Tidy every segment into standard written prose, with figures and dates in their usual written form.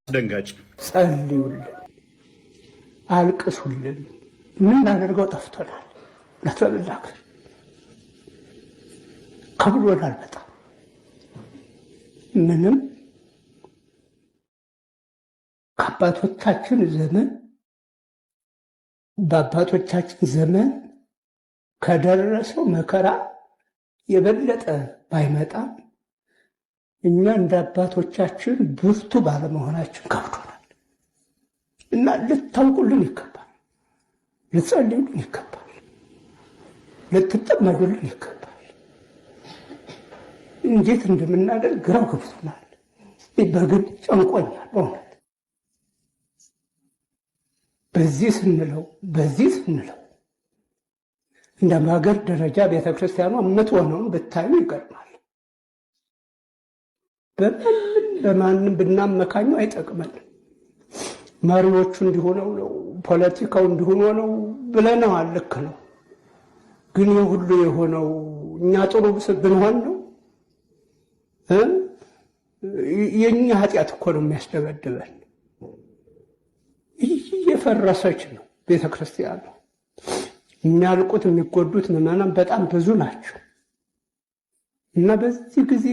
አስደንጋጭ ጸልዩልን፣ አልቅሱልን። የምናደርገው ጠፍቶናል። ለተበላክ ከብሎናል በጣም ምንም ከአባቶቻችን ዘመን በአባቶቻችን ዘመን ከደረሰው መከራ የበለጠ ባይመጣም እኛ እንደ አባቶቻችን ብርቱ ባለመሆናችን ከብዶናል እና ልታውቁልን ይገባል፣ ልትጸልዩልን ይገባል፣ ልትጠመዱልን ይገባል። እንዴት እንደምናደርግ ግራው ገብቶናል። በግል ጨንቆኛል በእውነት በዚህ ስንለው እንደ ሀገር ደረጃ ቤተክርስቲያኗ የምትሆነውን ብታዩ ይገርማል። በማንም ብናመካኙ አይጠቅመንም። መሪዎቹ እንዲሆነው ነው፣ ፖለቲካው እንዲሆነ ነው ብለነዋል። ልክ ነው። ግን የሁሉ የሆነው እኛ ጥሩ ብንሆን ነው። የእኛ ኃጢአት እኮ ነው የሚያስደበድበን። እየፈረሰች ነው ቤተክርስቲያኑ። የሚያልቁት የሚጎዱት ምዕመናን በጣም ብዙ ናቸው እና በዚህ ጊዜ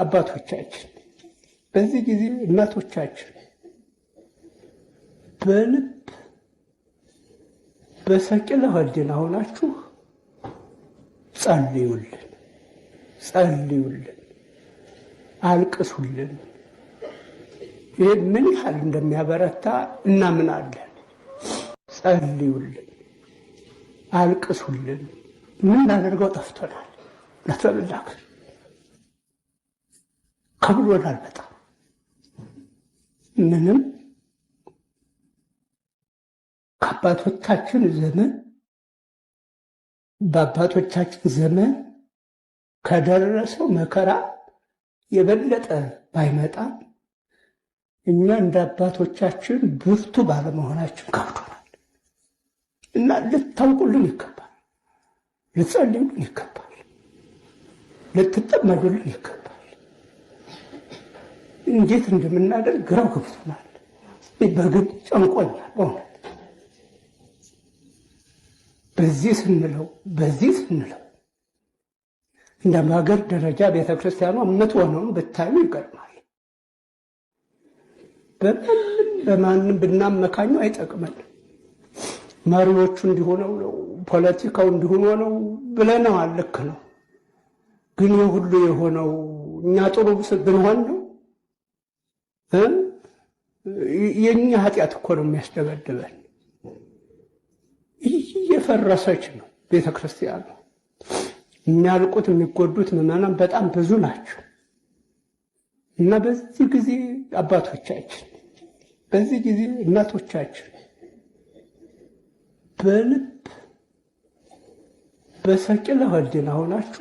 አባቶቻችን፣ በዚህ ጊዜ እናቶቻችን በልብ በሰቂለ ሕሊና ሆናችሁ ጸልዩልን፣ አልቅሱልን። ይህ ምን ያህል እንደሚያበረታ እናምናለን። ጸልዩልን፣ አልቅሱልን። የምናደርገው ጠፍቶናል። ለተበላክ ከብሎናል በጣም ምንም ከአባቶቻችን ዘመን በአባቶቻችን ዘመን ከደረሰው መከራ የበለጠ ባይመጣም እኛ እንደ አባቶቻችን ብርቱ ባለመሆናችን ከብዶናል እና ልታውቁልን ይገባል፣ ልትጸልዩልን ይገባል፣ ልትጠመዱልን ይገባል። እንዴት እንደምናደርግ ግራው ገብቶናል። በግል ጨንቆኛል በእውነት በዚህ ስንለው እንደ ሀገር ደረጃ ቤተክርስቲያኗ የምትሆነውን ብታዩ ይገርማል። በማንም ብናመካኙ አይጠቅመንም። መሪዎቹ እንዲሆነው ነው፣ ፖለቲካው እንዲሆነ ነው ብለነዋል። ልክ ነው። ግን የሁሉ የሆነው እኛ ጥሩ ብንሆን ነው። የእኛ ኃጢአት እኮ ነው የሚያስደበድበን። እየፈረሰች ነው ቤተክርስቲያኑ። የሚያልቁት የሚጎዱት ምዕመናን በጣም ብዙ ናቸው እና በዚህ ጊዜ አባቶቻችን፣ በዚህ ጊዜ እናቶቻችን በልብ በሰቂለ ሕሊና ሆናችሁ